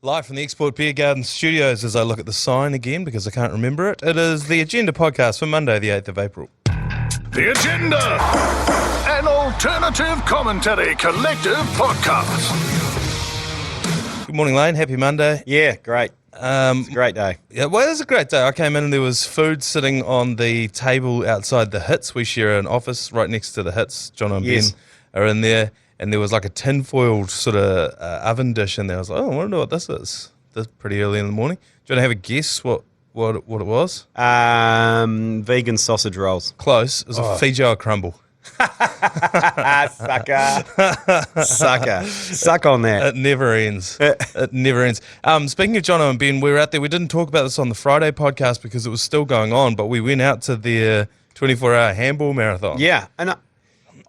Live from the Export Beer Garden Studios as I look at the sign again because I can't remember it. It is the Agenda podcast for Monday, the 8th of April. The Agenda, an alternative commentary collective podcast. Good morning, Lane. Happy Monday. Yeah, great. It's a great day. Yeah, well, it was a great day. I came in and there was food sitting on the table outside the Hits. We share an office right next to the Hits. Jono and Ben are in there. And there was like a tinfoiled sort of oven dish in there. I was like, oh, I wonder what this is. This pretty early in the morning. Do you want to have a guess what it was? Vegan sausage rolls. Close. It was a Feijoa crumble. Sucker. Suck on that. It never ends. It never ends. Speaking of Jono and Ben, we were out there. We didn't talk about this on the Friday podcast because it was still going on, but we went out to their 24-hour handball marathon. Yeah, and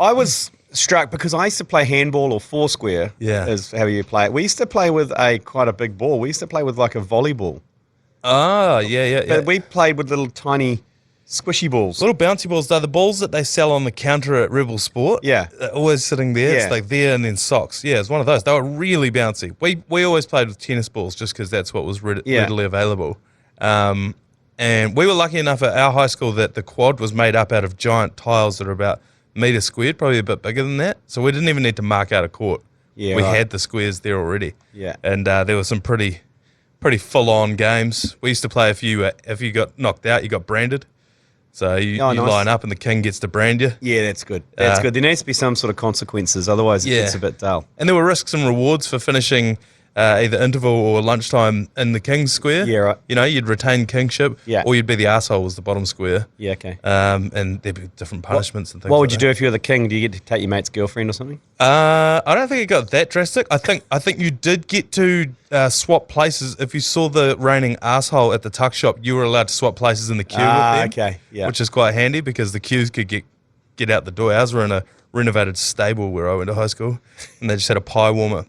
I was struck because I used to play handball or foursquare, is how you play it. We used to play with quite a big ball. We used to play with like a volleyball. Oh, yeah. But we played with little tiny squishy balls. Little bouncy balls. They're the balls that they sell on the counter at Rebel Sport. Yeah. They're always sitting there. Yeah. It's like there and then socks. Yeah, it's one of those. They were really bouncy. We always played with tennis balls just because that's what was readily available. And we were lucky enough at our high school that the quad was made up out of giant tiles that are about metre squared, probably a bit bigger than that. So we didn't even need to mark out a court. Yeah, we had the squares there already. Yeah. And there were some pretty full-on games. We used to play if you got knocked out, you got branded. So you nice. line up and the king gets to brand you. Yeah, that's good. That's good. There needs to be some sort of consequences, otherwise it gets a bit dull. And there were risks and rewards for finishing either interval or lunchtime in the king's square. Yeah, right. You know, you'd retain kingship, or you'd be the arsehole was the bottom square. Yeah, okay. And there'd be different punishments and things. What would you do if you were the king? Do you get to take your mate's girlfriend or something? I don't think it got that drastic. I think you did get to swap places. If you saw the reigning arsehole at the tuck shop, you were allowed to swap places in the queue with them. Okay, yeah. Which is quite handy because the queues could get out the door. Ours were in a renovated stable where I went to high school, and they just had a pie warmer.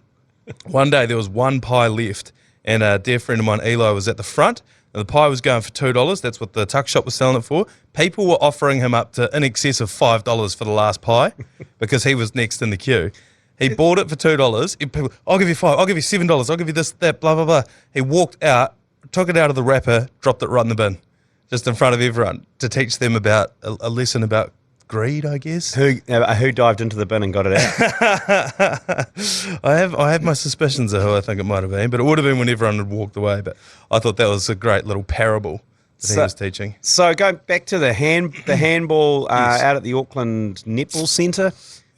One day there was one pie left, and a dear friend of mine, Eli, was at the front, and the pie was going for $2. That's what the tuck shop was selling it for. People were offering him up to in excess of $5 for the last pie because he was next in the queue. He bought it for $2. People, I'll give you $5. I'll give you $7. I'll give you this, that, blah, blah, blah. He walked out, took it out of the wrapper, dropped it right in the bin, just in front of everyone to teach them about a lesson about greed, I guess. Who dived into the bin and got it out? I have my suspicions of who I think it might have been, but it would have been when everyone had walked away. But I thought that was a great little parable that he was teaching. So going back to the handball out at the Auckland Netball Centre,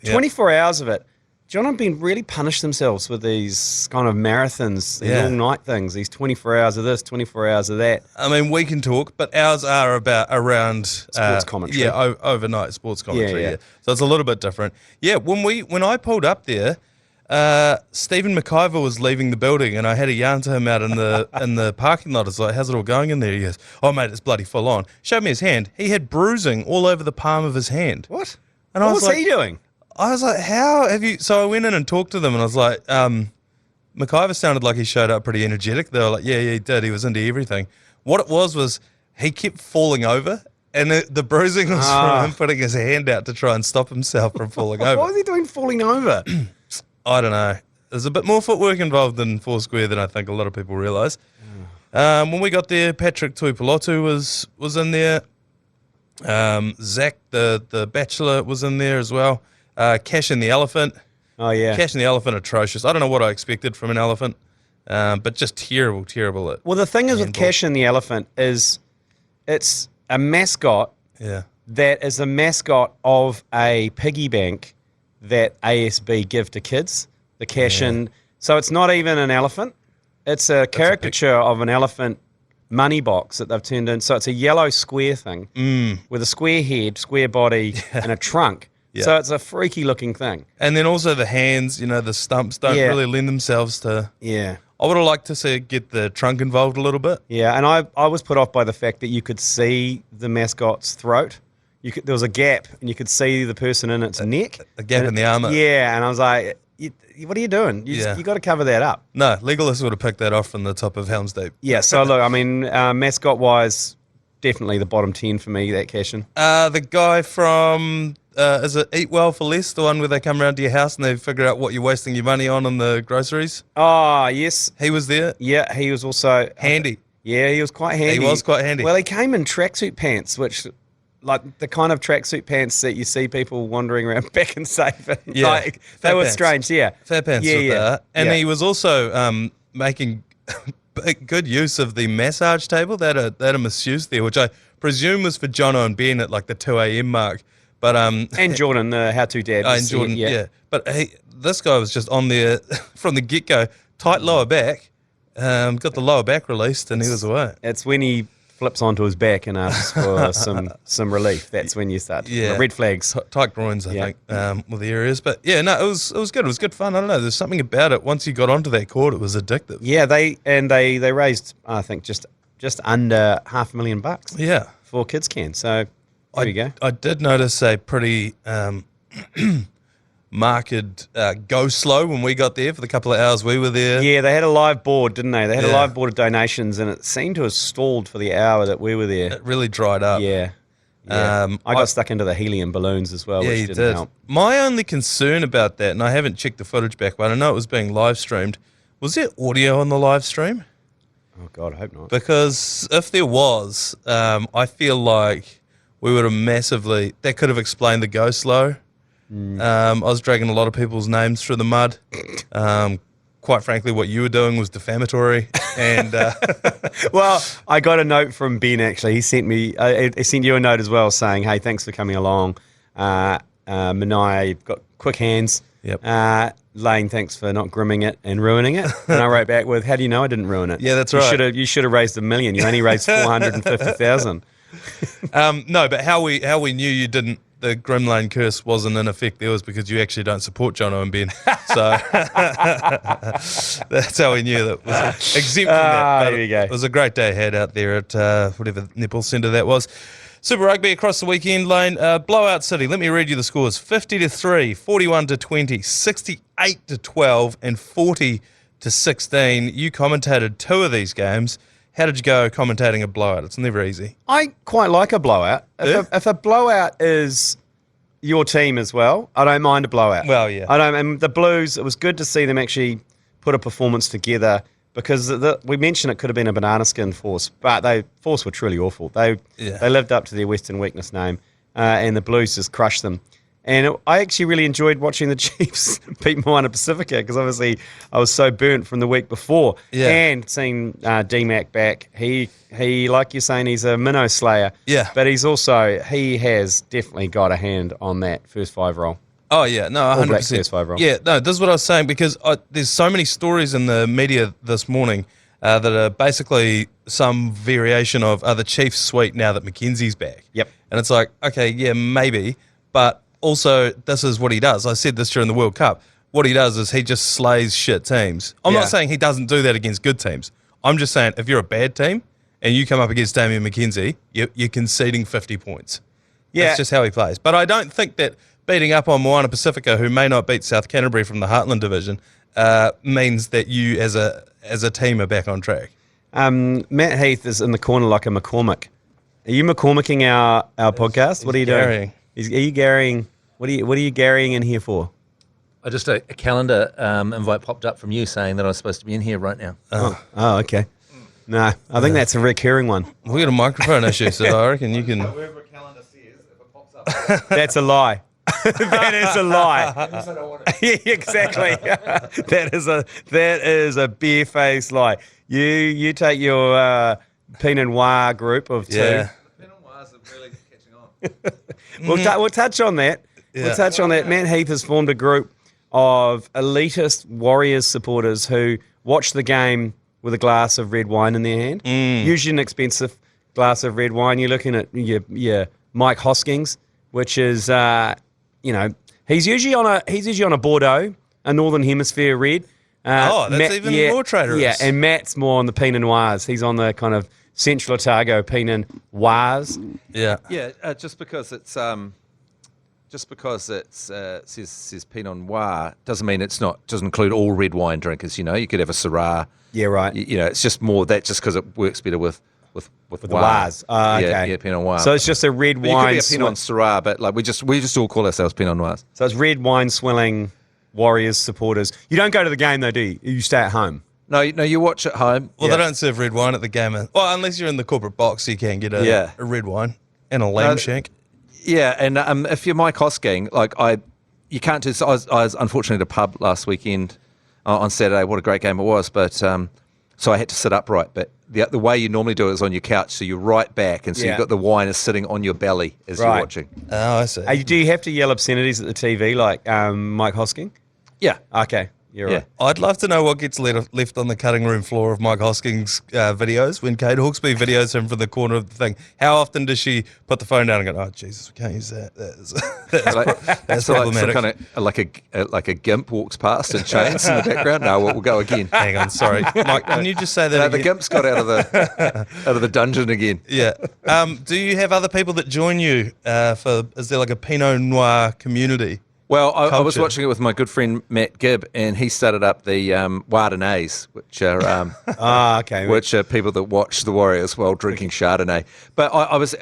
24 hours of it. Jono Ben really punished themselves with these kind of marathons, these all-night things, these 24 hours of this, 24 hours of that. I mean, we can talk, but ours are around sports commentary. Yeah, overnight sports commentary. Yeah. So it's a little bit different. Yeah, when I pulled up there, Stephen McIver was leaving the building, and I had a yarn to him out in the parking lot. I was like, "How's it all going in there?" He goes, "Oh mate, it's bloody full on." Showed me his hand. He had bruising all over the palm of his hand. What? And what was he doing? I was like, how have you... So I went in and talked to them, and I was like, McIver sounded like he showed up pretty energetic. They were like, yeah, he did. He was into everything. What it was he kept falling over, and the bruising was from him putting his hand out to try and stop himself from falling over. What was he doing falling over? I don't know. There's a bit more footwork involved in Foursquare than I think a lot of people realise. When we got there, Patrick Tuipulotu was in there. Zach, the Bachelor, was in there as well. Cash and the Elephant. Oh, yeah. Cash and the Elephant, atrocious. I don't know what I expected from an elephant, but just terrible. Well, the thing is with Cash and the Elephant is it's a mascot that is a mascot of a piggy bank that ASB give to kids. The Cash and... So it's not even an elephant. It's a caricature of an elephant money box that they've turned in. So it's a yellow square thing with a square head, square body, and a trunk. Yeah. So it's a freaky looking thing. And then also the hands, the stumps don't really lend themselves to... Yeah. I would have liked to get the trunk involved a little bit. Yeah, and I was put off by the fact that you could see the mascot's throat. There was a gap, and you could see the person in its neck. A gap in the armour. Yeah, and I was like, what are you doing? You got to cover that up. No, Legolas would have picked that off from the top of Helm's Deep. Yeah, so look, I mean, mascot-wise, definitely the bottom 10 for me, that Cashin. The guy from is it Eat Well for Less, the one where they come around to your house and they figure out what you're wasting your money on the groceries? Oh, yes. He was there? Yeah, he was also... Handy. Yeah, he was quite handy. He was quite handy. Well, he came in tracksuit pants, which... Like the kind of tracksuit pants that you see people wandering around back and safe. Yeah, like, they were pants. strange, yeah. Fat pants yeah, with yeah. that. And yeah. he was also making good use of the massage table. They had a masseuse there, which I presume was for Jono and Ben at like the 2 a.m. mark. But and Jordan, the how-to dad. and Jordan, yeah. But this guy was just on there from the get-go, tight lower back, got the lower back released, and he was away. It's when he flips onto his back and asks for some relief. That's when you start. Yeah. Red flags. Tight groins, I think, were the areas. But yeah, no, it was good. It was good fun. I don't know. There's something about it. Once you got onto that court, it was addictive. Yeah, they raised, I think, just under $500,000. Yeah. For Kids Can. So there you go. I did notice a pretty marked go slow when we got there for the couple of hours we were there. Yeah, they had a live board, didn't they? They had a live board of donations, and it seemed to have stalled for the hour that we were there. It really dried up. Yeah. I got stuck into the helium balloons as well, which didn't help. My only concern about that, and I haven't checked the footage back, but I know it was being live streamed, was there audio on the live stream? Oh, God, I hope not. Because if there was, I feel like we would have massively... That could have explained the go slow. I was dragging a lot of people's names through the mud. Quite frankly, what you were doing was defamatory. And well, I got a note from Ben, actually. He sent me... he sent you a note as well saying, hey, thanks for coming along. Manaia, you've got quick hands. Yep. Lane, thanks for not grimming it and ruining it. And I wrote back with, how do you know I didn't ruin it? Yeah, that's right. You should have raised $1 million. You only raised 450,000. No, but how we knew you didn't, the Grim Lane curse wasn't in effect there was because you actually don't support Jono and Ben. So that's how we knew that was exempt from that. But there you go. It was a great day had out there at whatever netball centre that was. Super Rugby across the weekend, Lane. Blowout City. Let me read you the scores: 50-3, 41-20, 68-12, and 40-16. You commentated 2 of these games. How did you go commentating a blowout? It's never easy. I quite like a blowout. If a blowout is your team as well, I don't mind a blowout. Well, yeah. I don't. And the Blues, it was good to see them actually put a performance together because we mentioned it could have been a banana skin Force, but Force were truly awful. They lived up to their Western weakness name, and the Blues just crushed them. And I actually really enjoyed watching the Chiefs beat Moana Pacifica because obviously I was so burnt from the week before. Yeah. And seeing D-Mac back, he like you're saying, he's a minnow slayer. Yeah. But he has definitely got a hand on that first 5 roll. Oh, yeah. No, 100%. All Blacks first 5 roll. Yeah, no, this is what I was saying because there's so many stories in the media this morning that are basically some variation of the Chiefs sweet now that McKenzie's back. Yep. And it's like, okay, yeah, maybe, but also this is what he does. I said this during the World Cup. What he does is he just slays shit teams. I'm not saying he doesn't do that against good teams. I'm just saying if you're a bad team and you come up against Damian McKenzie, you're conceding 50 points. Yeah. That's just how he plays. But I don't think that beating up on Moana Pacifica, who may not beat South Canterbury from the Heartland Division, means that you as a team are back on track. Matt Heath is in the corner like a McCormick. Are you McCormicking our podcast? What are you doing? Are you Garying? What are you Garying in here for? I just a calendar invite popped up from you saying that I was supposed to be in here right now. Oh, okay. No, I think that's a recurring one. We got a microphone issue, so I reckon you can. Wherever a calendar says, if it pops up. That's a lie. That is a lie. Yeah, exactly. that is a barefaced lie. You take your Pinot Wahs group of 2. Yeah. Pinot Wahs are really catching on. We'll touch on that. Yeah. We'll touch on that. Matt Heath has formed a group of elitist Warriors supporters who watch the game with a glass of red wine in their hand. Usually an expensive glass of red wine. You're looking at your Mike Hoskins, which is he's usually on a Bordeaux, a Northern Hemisphere red. That's even more traitorous. Yeah, and Matt's more on the Pinot Wahs. He's on the kind of Central Otago Pinot Wahs. Yeah. Yeah, just because it says Pinot Noir doesn't mean doesn't include all red wine drinkers. You could have a Syrah. Yeah, right. It's just more that just because it works better with with the Wahs. Okay. Yeah, Pinot Wahs. So it's just a red But you wine. could be a Pinot Syrah, but like we just all call ourselves Pinot Noirs. So it's red wine swilling Warriors supporters. You don't go to the game though, do you? You stay at home. No, you watch at home. Well, they don't serve red wine at the game. Well, unless you're in the corporate box, you can get a red wine and a lamb shank. Yeah, and if you're Mike Hosking, you can't do. So I was unfortunately at a pub last weekend on Saturday. What a great game it was! But so I had to sit upright. But the way you normally do it is on your couch, so you're right back, and so you've got the wine is sitting on your belly as you're watching. Oh, I see. Do you have to yell obscenities at the TV like Mike Hosking? Yeah. Okay. You're right. I'd love to know what gets left on the cutting room floor of Mike Hosking's videos when Kate Hawkesby videos him from the corner of the thing. How often does she put the phone down and go, "Oh Jesus, we can't use that"? That's problematic. Kind of like a gimp walks past and chains in the background. No, we'll go again. Hang on, sorry, Mike. Can you just say that? No, the gimp's got out of the dungeon again. Yeah. Do you have other people that join you? Is there like a Pinot Noir community? Well, I was watching it with my good friend Matt Gibb, and he started up the Chardonnays, which are which are people that watch the Warriors while drinking Chardonnay. But I was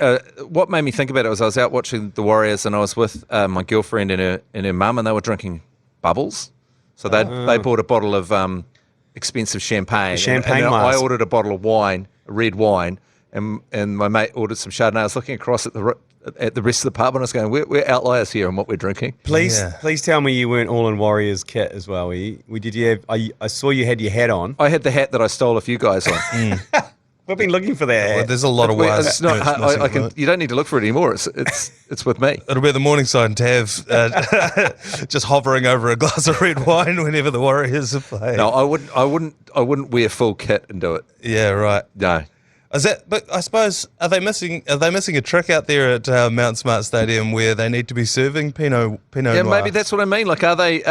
what made me think about it was I was out watching the Warriors, and I was with my girlfriend and her mum, and they were drinking bubbles. So they bought a bottle of expensive champagne. Champagne. And I ordered a bottle of wine, red wine, and my mate ordered some Chardonnay. I was looking across at the rest of the pub, and I was going, we're outliers here on what we're drinking. Please tell me you weren't all in Warriors kit as well. Did you have? I saw you had your hat on. I had the hat that I stole off you guys on. We've been looking for that. Well, there's a lot of Wahs. It's not. You don't need to look for it anymore. It's with me. It'll be the Morningside Tav just hovering over a glass of red wine whenever the Warriors are playing. No, I wouldn't wear full kit and do it. Yeah, right. No. But I suppose are they missing a trick out there at Mount Smart Stadium where they need to be serving Pinot Yeah, Noir? maybe that's what I mean. Like, are they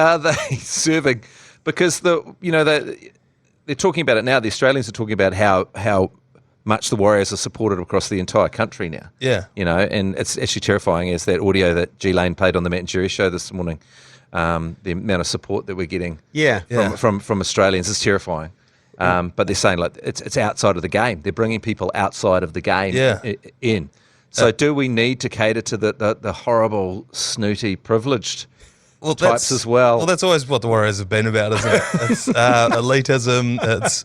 serving? Because they're talking about it now. The Australians are talking about how much the Warriors are supported across the entire country now. Yeah, and it's actually terrifying. Is that audio that G Lane played on the Matt and Jerry show this morning? The amount of support that we're getting, from Australians is terrifying. But they're saying like it's outside of the game. They're bringing people outside of the game in. So do we need to cater to the horrible, snooty, privileged types as well? Well, that's always what the Warriors have been about, isn't it? It's elitism. It's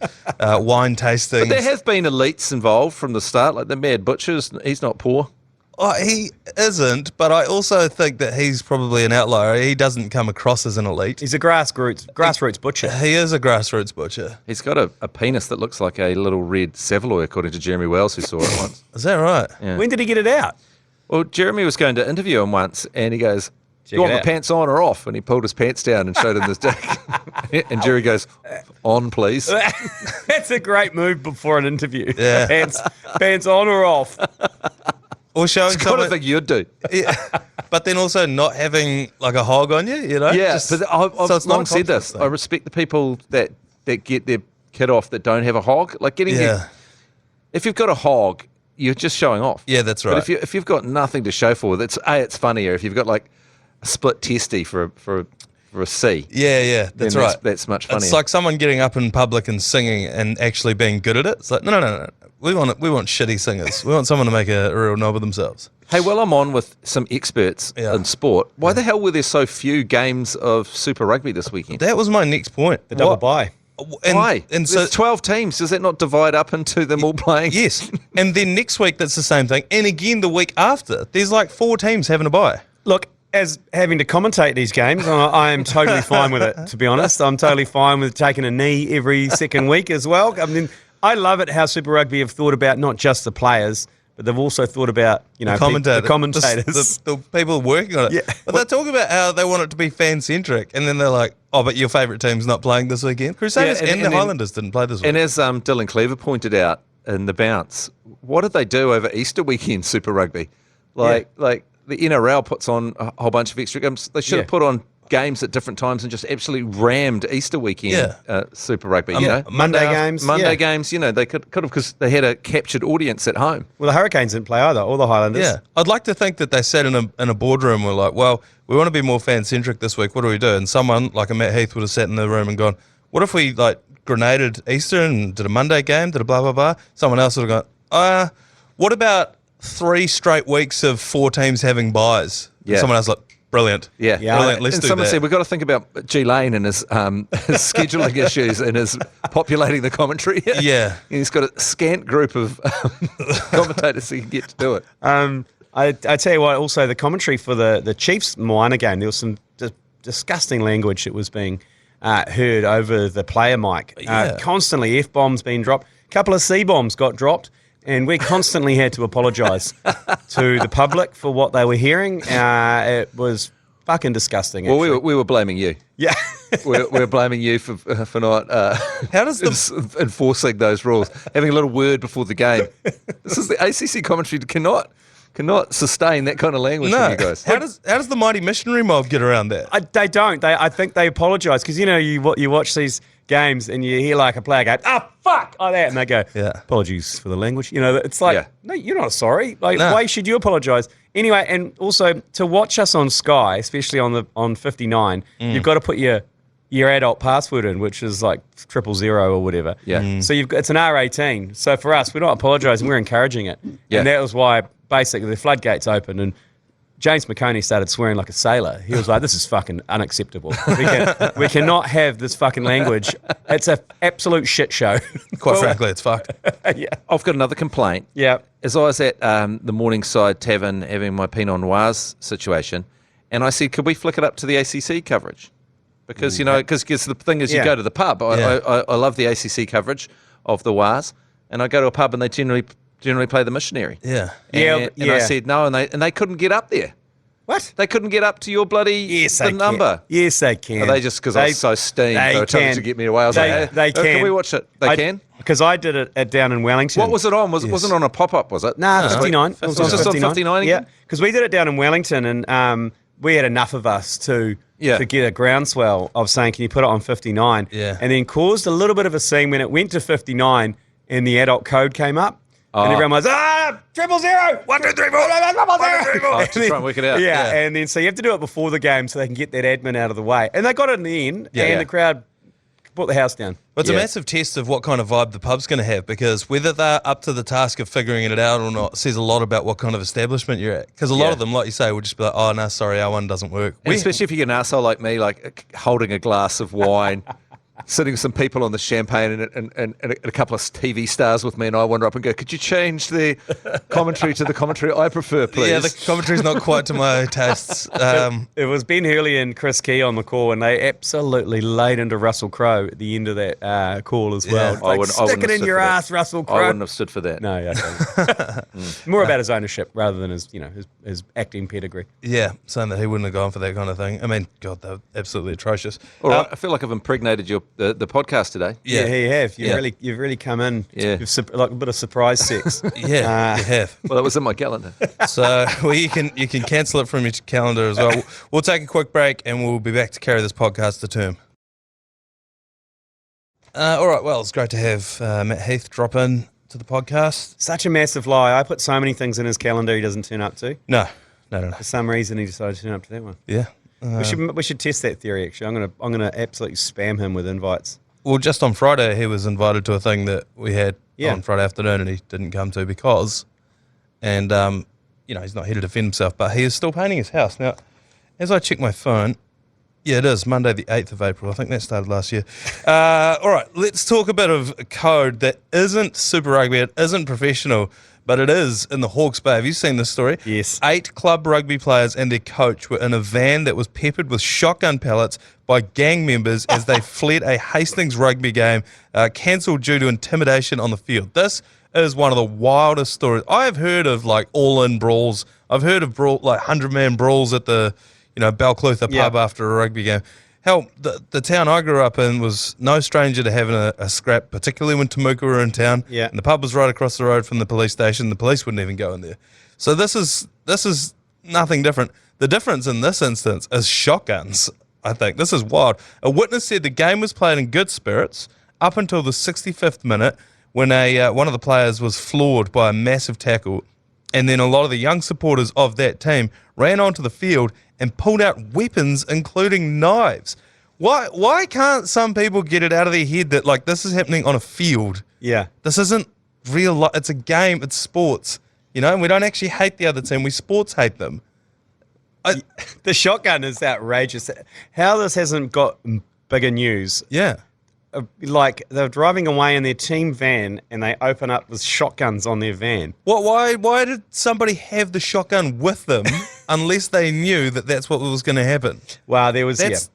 wine tasting. But there have been elites involved from the start, like the Mad Butchers. He's not poor. Oh, he isn't, but I also think that he's probably an outlier. He doesn't come across as an elite. He's a grassroots butcher. He is a grassroots butcher. He's got a penis that looks like a little red Savaloy, according to Jeremy Wells, who saw it once. Is that right? Yeah. When did he get it out? Well, Jeremy was going to interview him once, and he goes, "You want my pants on or off?" And he pulled his pants down and showed him his dick. And Jerry goes, "On, please." That's a great move before an interview. Yeah. Pants on or off. Or showing It's the kind of thing you'd do. Yeah, but then also not having like a hog on you, Yeah, but I've long said this. I respect the people that get their kid off that don't have a hog. Like if you've got a hog, you're just showing off. Yeah, that's right. But if you've got nothing to show for it, it's funnier. If you've got like a split testy for a C. Yeah, that's right. That's much funnier. It's like someone getting up in public and singing and actually being good at it. It's like, no. We want shitty singers. We want someone to make a real knob of themselves. Hey, well, I'm on with some experts in sport. Why the hell were there so few games of Super Rugby this weekend? That was my next point. The double bye. Why? And so 12 teams. Does that not divide up into them all playing? Yes. And then next week, that's the same thing. And again, the week after, there's like 4 teams having a bye. Look, as having to commentate these games, I am totally fine with it, to be honest. I'm totally fine with taking a knee every second week as well. I mean, I love it how Super Rugby have thought about not just the players, but they've also thought about, the commentators. The people working on it. Yeah. But they talk about how they want it to be fan-centric, and then they're like, oh, but your favourite team's not playing this weekend. Crusaders and the Highlanders didn't play this weekend. And as Dylan Cleaver pointed out in the bounce, what did they do over Easter weekend, Super Rugby? Like the NRL puts on a whole bunch of extra games. They should have put on games at different times and just absolutely rammed Easter weekend Super Rugby, Monday games. Monday games, they could have, because they had a captured audience at home. Well, the Hurricanes didn't play either, or the Highlanders. Yeah. I'd like to think that they sat in a boardroom and were like, well, we want to be more fan-centric this week. What do we do? And someone like a Matt Heath would have sat in the room and gone, what if we grenaded Easter and did a Monday game, did a blah, blah, blah? Someone else would have gone, What about 3 straight weeks of 4 teams having buys? Yeah. Someone else like, brilliant. Yeah. Brilliant. Let's and do someone that. said we've got to think about G Lane and his scheduling issues and his populating the commentary. Yeah. He's got a scant group of commentators he can get to do it. I tell you what, also the commentary for the Chiefs Moana game, there was some disgusting language that was being heard over the player mic. Constantly F-bombs being dropped. A couple of C-bombs got dropped, and we constantly had to apologise to the public for what they were hearing. It was fucking disgusting. Well, we were blaming you. Yeah. we're blaming you for not How does enforcing those rules, having a little word before the game. This is the ACC commentary cannot sustain that kind of language from you guys. How does the mighty missionary mob get around that? They don't. I think they apologise because, you watch these games and you hear like a player go, fuck, like that. And they go, apologies for the language. It's like, no, you're not sorry. Why should you apologise? Anyway, and also to watch us on Sky, especially on 59, you've got to put your adult password in, which is like 000 or whatever. Yeah. So it's an R18. So for us, we're not apologising, we're encouraging it. Yeah. And that was why basically the floodgates opened and James McConey started swearing like a sailor. He was like, this is fucking unacceptable. We cannot have this fucking language. It's an absolute shit show. Quite frankly, it's fucked. Yeah. I've got another complaint. Yeah. As I was at the Morningside Tavern having my Pinot Wahs situation, and I said, could we flick it up to the ACC coverage? Because, because the thing is you go to the pub. I love the ACC coverage of the Wahs, and I go to a pub and they generally play the missionary. Yeah. And I said no, and they couldn't get up there. What? They couldn't get up to your bloody number. Can. Yes, they can. Are they just because I was so steamed? They were trying to get me away. I was they can. Can we watch it? They can? Because I did it down in Wellington. What was it on? Wasn't it on a pop-up, was it? Nah, 59. It was just on 59 again? Yeah, because we did it down in Wellington and we had enough of us to get a groundswell of saying, can you put it on 59? Yeah. And then caused a little bit of a scene when it went to 59 and the adult code came up. And everyone was, 000, 1, 2, 3, 4, 1, 2, 3, 4. To try and work it out. Yeah, and then so you have to do it before the game so they can get that admin out of the way. And they got it in the end, and the crowd put the house down. But it's a massive test of what kind of vibe the pub's going to have, because whether they're up to the task of figuring it out or not says a lot about what kind of establishment you're at. Because a lot of them, like you say, will just be like, oh, no, sorry, our one doesn't work. And especially if you're an arsehole like me, like holding a glass of wine, sitting with some people on the champagne and a couple of TV stars with me, and I wander up and go, could you change the commentary to the commentary I prefer, please? Yeah, the commentary's not quite to my tastes. It was Ben Hurley and Chris Key on the call, and they absolutely laid into Russell Crowe at the end of that call as well. Yeah. Like, stick it in your ass, Russell Crowe. I wouldn't have stood for that. No, okay. More about his ownership rather than his acting pedigree. Yeah, saying that he wouldn't have gone for that kind of thing. I mean, God, they're absolutely atrocious. All right, I feel like I've impregnated the podcast today. Yeah, you have. You've really come in. Yeah. You've like a bit of surprise sex. Yeah, you have. Well, that was in my calendar. So you can cancel it from your calendar as well. We'll take a quick break and we'll be back to carry this podcast to term. All right, well, it's great to have Matt Heath drop in to the podcast. Such a massive lie. I put so many things in his calendar he doesn't turn up to. No. For some reason, he decided to turn up to that one. Yeah. We should test that theory. Actually, I'm gonna absolutely spam him with invites. Well, just on Friday, he was invited to a thing that we had on Friday afternoon, and he didn't come to because, and he's not here to defend himself, but he is still painting his house now. As I check my phone, it is Monday the 8th of April. I think that started last year. All right, let's talk a bit of code that isn't Super Rugby. It isn't professional, but it is in the Hawke's Bay. Have you seen this story? Yes. 8 club rugby players and their coach were in a van that was peppered with shotgun pellets by gang members as they fled a Hastings rugby game cancelled due to intimidation on the field. This is one of the wildest stories. I have heard of like all-in brawls. I've heard of like 100-man brawls at the Balclutha pub after a rugby game. Hell, the town I grew up in was no stranger to having a scrap, particularly when Temuka were in town. Yeah. And the pub was right across the road from the police station. The police wouldn't even go in there. So this is nothing different. The difference in this instance is shotguns, I think. This is wild. A witness said the game was played in good spirits up until the 65th minute when one of the players was floored by a massive tackle. And then a lot of the young supporters of that team ran onto the field and pulled out weapons, including knives. Why can't some people get it out of their head that like this is happening on a field? Yeah. This isn't it's a game, it's sports, and we don't actually hate the other team, we sports hate them. The shotgun is outrageous. How this hasn't got bigger news. Yeah. Like, they're driving away in their team van and they open up with shotguns on their van. Why did somebody have the shotgun with them unless they knew that that's what was going to happen? Well, there was... There's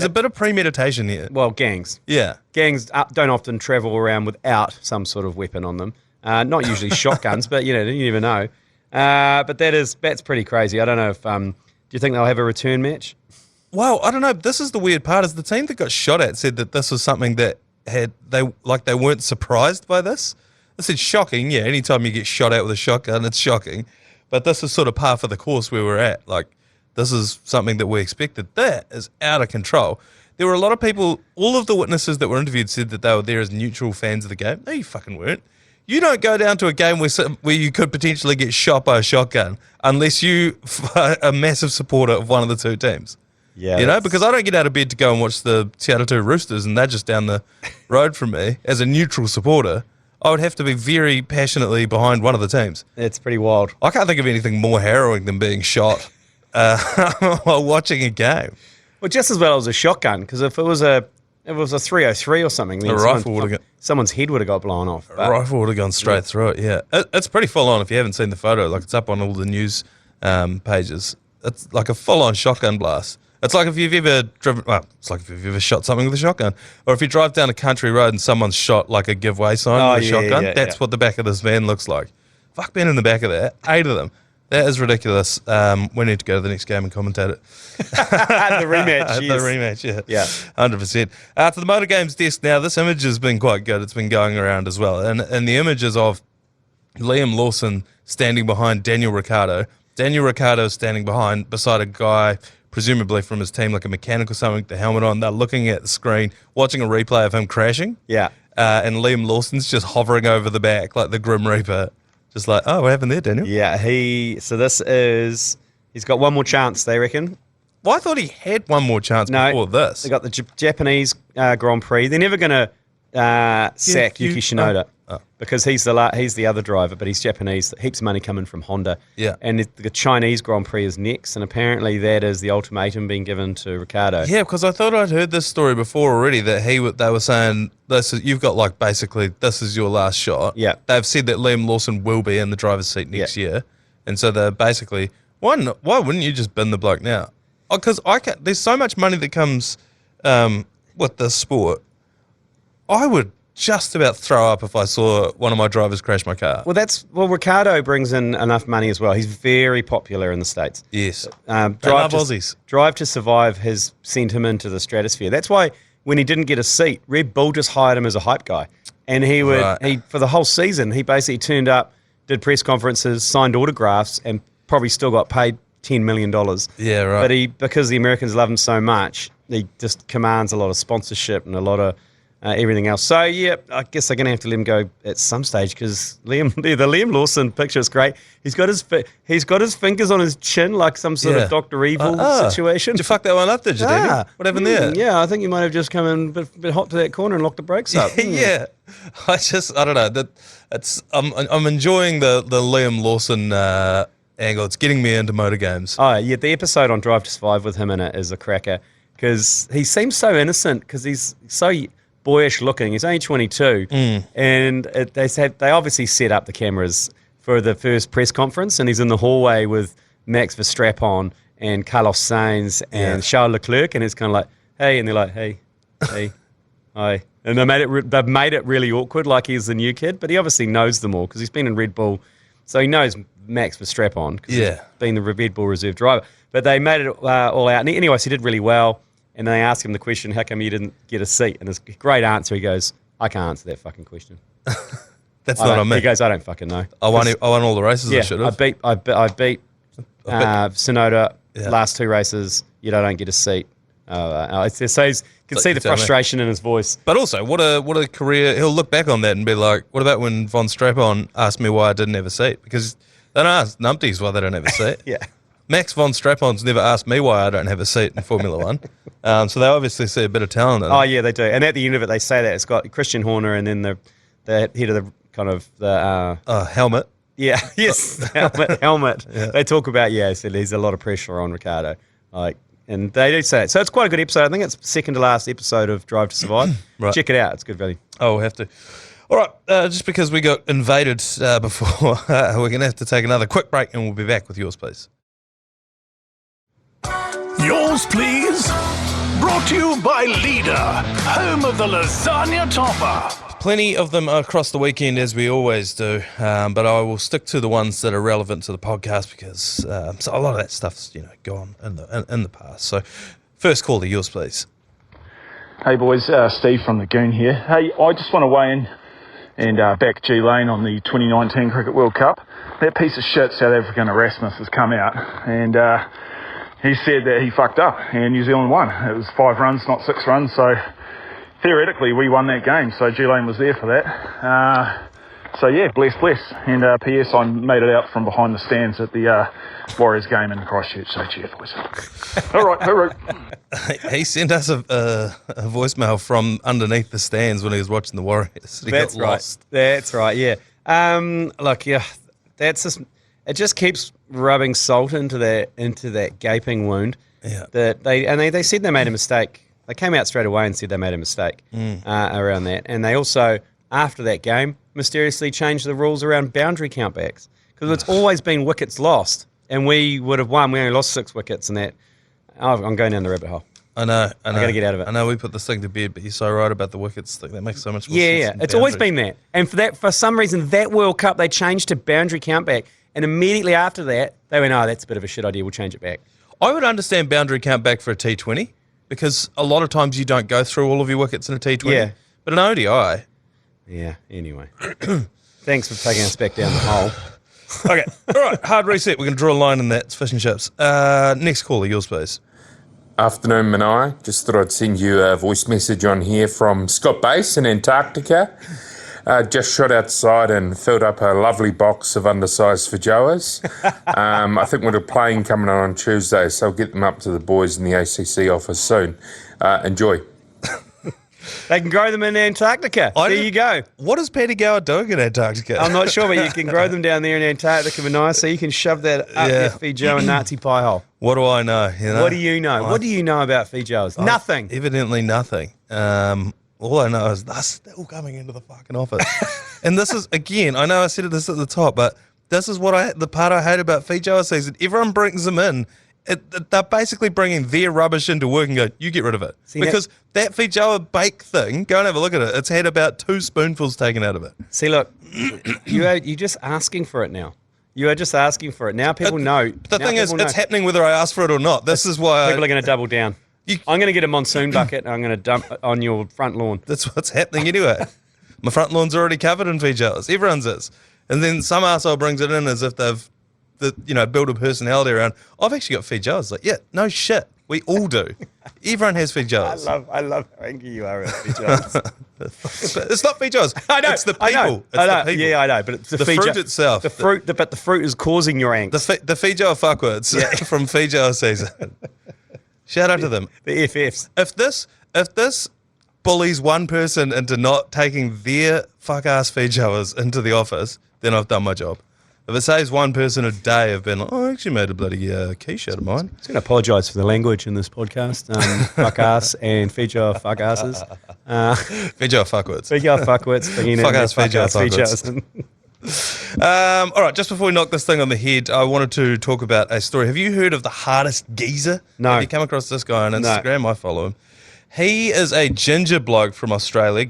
a bit of premeditation here. Well, gangs. Yeah. Gangs don't often travel around without some sort of weapon on them. Not usually shotguns, but, you never know. But that's pretty crazy. I don't know if... do you think they'll have a return match? Well, I don't know. This is the weird part, is the team that got shot at said that this was something that they weren't surprised by this. They said shocking. Yeah, anytime you get shot at with a shotgun, it's shocking. But this is sort of par for the course where we're at. Like, this is something that we expected. That is out of control. There were a lot of people, all of the witnesses that were interviewed said that they were there as neutral fans of the game. No, you fucking weren't. You don't go down to a game where you could potentially get shot by a shotgun unless you are a massive supporter of one of the two teams. Yeah, because I don't get out of bed to go and watch the Te Atatū Roosters and they're just down the road from me. As a neutral supporter, I would have to be very passionately behind one of the teams. It's pretty wild. I can't think of anything more harrowing than being shot while watching a game. Well, just as well as a shotgun, because if it was a 303 or something, then someone's head would have got blown off. A rifle would have gone straight through it, yeah. It's pretty full on if you haven't seen the photo. Like, it's up on all the news pages. It's like a full-on shotgun blast. It's like if you've ever shot something with a shotgun. Or if you drive down a country road and someone's shot like a giveaway sign with a shotgun, that's what the back of this van looks like. Fuck being in the back of that. 8 of them. That is ridiculous. We need to go to the next game and commentate it. The rematch. The rematch, yeah. Yeah. 100%. To the Motor Games desk now. This image has been quite good. It's been going around as well. And the images of Liam Lawson standing behind Daniel Ricciardo. Daniel Ricciardo is standing beside a guy, presumably from his team, like a mechanic or something, with the helmet on. They're looking at the screen, watching a replay of him crashing. Yeah. And Liam Lawson's just hovering over the back like the Grim Reaper. Just like, oh, what happened there, Daniel? Yeah, he's got one more chance, they reckon. Well, I thought he had one more chance before this. They got the Japanese Grand Prix. They're never going to sack Yuki Tsunoda because he's the other driver, but he's Japanese. Heaps of money coming from Honda. Yeah. And the Chinese Grand Prix is next, and apparently that is the ultimatum being given to Ricciardo. Yeah, because I thought I'd heard this story before already, that they were saying, you've got basically, this is your last shot. Yeah. They've said that Liam Lawson will be in the driver's seat next year. And so they're basically, why wouldn't you just bin the bloke now? Because there's so much money that comes with this sport. I would just about throw up if I saw one of my drivers crash my car. Well, Ricciardo brings in enough money as well. He's very popular in the States. Yes. Aussies. Drive to Survive has sent him into the stratosphere. That's why when he didn't get a seat, Red Bull just hired him as a hype guy. And for the whole season, he basically turned up, did press conferences, signed autographs, and probably still got paid $10 million. Yeah, right. But because the Americans love him so much, he just commands a lot of sponsorship and a lot of everything else. So, yeah, I guess they're going to have to let him go at some stage because the Liam Lawson picture is great. He's got his fingers on his chin like some sort of Dr. Evil situation. Did you fuck that one up, did you, Daniel? What happened there? Yeah, I think you might have just come in a bit hot to that corner and locked the brakes up. Yeah. I don't know. I'm enjoying the Liam Lawson angle. It's getting me into motor games. Oh, yeah, the episode on Drive to Survive with him in it is a cracker because he seems so innocent because he's so boyish looking. He's only 22, and they obviously set up the cameras for the first press conference, and he's in the hallway with Max Verstappen and Carlos Sainz and Charles Leclerc, and it's kind of like, hey, and they're like, hey, hi, and they've made it really awkward, like he's the new kid, but he obviously knows them all because he's been in Red Bull, so he knows Max Verstappen because he's been the Red Bull reserve driver. But they made it all out, and anyway, so he did really well. And they ask him the question, how come you didn't get a seat? And his great answer, he goes, I can't answer that fucking question. That's not on me. He goes, I don't fucking know. I won all the races I should have. I beat Tsunoda last 2 races. You don't get a seat. So you can see the frustration in his voice. But also, what a career. He'll look back on that and be like, what about when Von Strappon asked me why I didn't have a seat? Because they don't ask numpties why they don't have a seat. Yeah. Max Von Strappon's never asked me why I don't have a seat in Formula One. So they obviously see a bit of talent in it. Oh, yeah, they do. And at the end of it, they say that. It's got Christian Horner and then the head of the kind of the helmet. Yeah, yes, helmet. Yeah. They talk about so there's a lot of pressure on Ricardo, and they do say it. So it's quite a good episode. I think it's second to last episode of Drive to Survive. Right. Check it out; it's good value. Oh, we'll have to. All right, just because we got invaded before, we're going to have to take another quick break, and we'll be back with yours, please. Yours, please. Brought to you by Leader, home of the lasagna topper. Plenty of them across the weekend, as we always do, but I will stick to the ones that are relevant to the podcast because so a lot of that stuff's gone in the past. So, first call to yours, please. Hey boys, Steve from the Goon here. Hey, I just want to weigh in and back G Lane on the 2019 Cricket World Cup. That piece of shit South African Erasmus has come out and he said that he fucked up and New Zealand won. It was 5 runs, not 6 runs, so theoretically we won that game, so G Lane was there for that. So yeah, bless. And P.S. I made it out from behind the stands at the Warriors game in Christchurch, so cheers boys. All right, hooroo. He sent us a voicemail from underneath the stands when he was watching the Warriors. That's right. Lost. That's right, yeah. That's just, it just keeps rubbing salt into that gaping wound. Yeah. That they said they made a mistake. They came out straight away and said they made a mistake around that. And they also, after that game, mysteriously changed the rules around boundary countbacks. Because it's always been wickets lost. And we would have won. We only lost 6 wickets and that. Oh, I'm going down the rabbit hole. I know. I got to get out of it. I know we put this thing to bed, but you're so right about the wickets thing. That makes so much more sense. Yeah. It's always been that. And for some reason, that World Cup, they changed to boundary countback. And immediately after that, they went, that's a bit of a shit idea. We'll change it back. I would understand boundary countback for a T20 because a lot of times you don't go through all of your wickets in a T20. Yeah. But an ODI. Yeah, anyway. Thanks for taking us back down the hole. Okay. All right. Hard reset. We're going to draw a line in that. It's fish and chips. Next caller, yours, please. Afternoon, Manaia. Just thought I'd send you a voice message on here from Scott Base in Antarctica. Just shot outside and filled up a lovely box of undersized feijoas. I think we've got a plane coming on Tuesday, so I'll get them up to the boys in the ACC office soon. Enjoy. They can grow them in Antarctica. There you go. What is Paddy Gower doing in Antarctica? I'm not sure, but you can grow them down there in Antarctica, Manaia, so you can shove that up your feijoa Nazi pie hole. What do I know? What do you know? What do you know about feijoas? Nothing. Evidently nothing. All I know is they're still coming into the fucking office. And this is, again, I know I said this at the top, but this is the part I hate about feijoa season. Everyone brings them in. They're basically bringing their rubbish into work and go, you get rid of it. Because that feijoa bake thing, go and have a look at it. It's had about 2 spoonfuls taken out of it. See, look, you're just asking for it now. You are just asking for it. Now people know. The thing is, it's happening whether I ask for it or not. This is why people are going to double down. I'm going to get a monsoon bucket and I'm going to dump it on your front lawn. That's what's happening anyway. My front lawn's already covered in feijoas. Everyone's is. And then some arsehole brings it in as if they've built a personality around, I've actually got feijoas. Like, yeah, no shit. We all do. Everyone has feijoas. I love how angry you are about feijoas. It's not feijoas. I know. It's the people. I know. The people. Yeah, I know. But it's the fruit itself. But the fruit is causing your angst. The feijoa fuckwords from feijoa season. Shout out to them. The FFs. If this bullies one person into not taking their fuck-ass feijoas into the office, then I've done my job. If it saves one person a day of being like, I actually made a bloody quiche out of mine. I'm going to apologise for the language in this podcast. Fuck-ass and feijoa fuck-asses. Feijoa fuckwits. Feijoa fuckwits. Fuck-ass feijoa fuckwits. All right, just before we knock this thing on the head, I wanted to talk about a story. Have you heard of the hardest geezer? No. Have you come across this guy on Instagram? No. I follow him. He is a ginger bloke from Australia,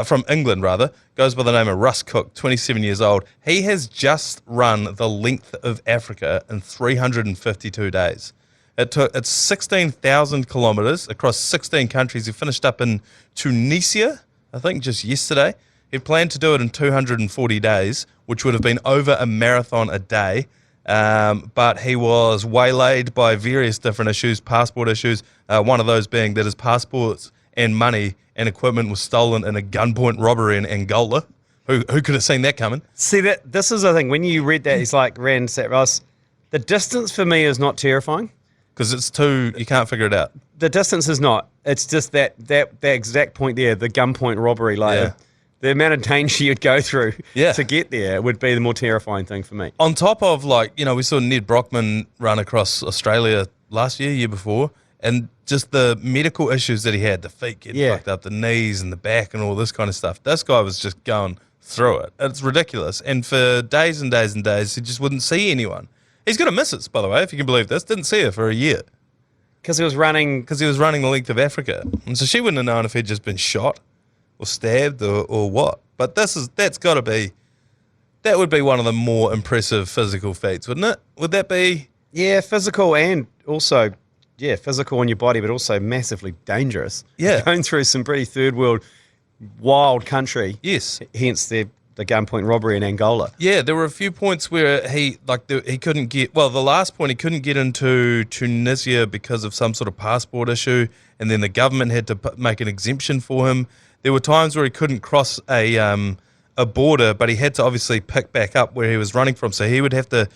from England rather, goes by the name of Russ Cook, 27 years old. He has just run the length of Africa in 352 days. It's 16,000 kilometres across 16 countries. He finished up in Tunisia, I think, just yesterday. He planned to do it in 240 days, which would have been over a marathon a day. But he was waylaid by various different issues, passport issues, one of those being that his passports and money and equipment was stolen in a gunpoint robbery in Angola. Who could have seen that coming? See, this is the thing. When you read that, he's like, Rand sat Ross, the distance for me is not terrifying. Because it's too, you can't figure it out. The distance is not. It's just that exact point there, the gunpoint robbery. the amount of danger you'd go through Yeah. to get there would be the more terrifying thing for me. On top of, we saw Ned Brockman run across Australia last year before, and just the medical issues that he had, the feet getting fucked up, the knees and the back and all this kind of stuff. This guy was just going through it. It's ridiculous. And for days and days and days, he just wouldn't see anyone. He's got a missus, by the way, if you can believe this. Didn't see her for a year. Because he was running the length of Africa. And so she wouldn't have known if he'd just been shot or stabbed or what. But that would be one of the more impressive physical feats, wouldn't it? Would that be? Yeah, physical and also, physical on your body, but also massively dangerous. Yeah. Going through some pretty third world wild country. Yes. Hence the gunpoint robbery in Angola. Yeah, there were a few points where he couldn't get, the last point he couldn't get into Tunisia because of some sort of passport issue, and then the government had to make an exemption for him. There were times where he couldn't cross a border, but he had to obviously pick back up where he was running from, so he would have to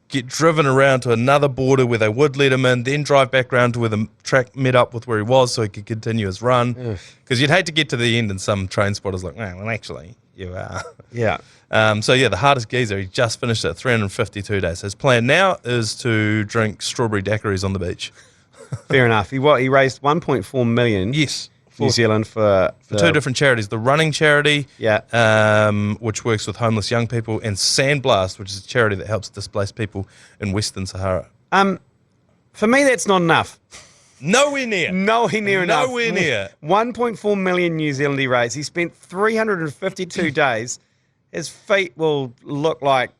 get driven around to another border where they would let him in, then drive back around to where the track met up with where he was so he could continue his run. Because you'd hate to get to the end and some train spotter's like, well, actually, you are. Yeah. The hardest geezer, he just finished it, 352 days. His plan now is to drink strawberry daiquiris on the beach. Fair enough. He raised 1.4 million. Yes. New Zealand for two different charities. The running charity, yeah, which works with homeless young people, and Sandblast, which is a charity that helps displaced people in Western Sahara. For me, that's not enough. Nowhere near. Nowhere near enough. Nowhere near. 1.4 million New Zealand he raised. He spent 352 days. His feet will look like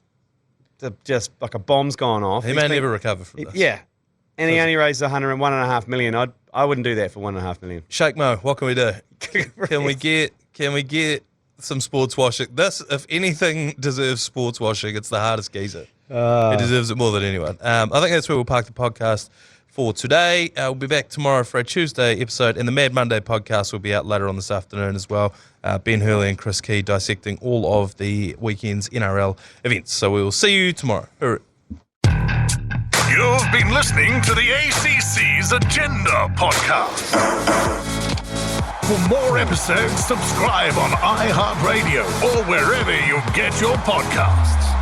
just like a bomb's gone off. He may never recover from this. Yeah. And he only raised 1.5 million. I wouldn't do that for 1.5 million. Shake Mo, what can we do? Can we get some sports washing? This, if anything, deserves sports washing. It's the hardest geezer. It deserves it more than anyone. I think that's where we'll park the podcast for today. We'll be back tomorrow for a Tuesday episode, and the Mad Monday podcast will be out later on this afternoon as well. Ben Hurley and Chris Key dissecting all of the weekend's NRL events. So we will see you tomorrow. Hooray. You've been listening to the ACC's Agenda podcast. For more episodes, subscribe on iHeartRadio or wherever you get your podcasts.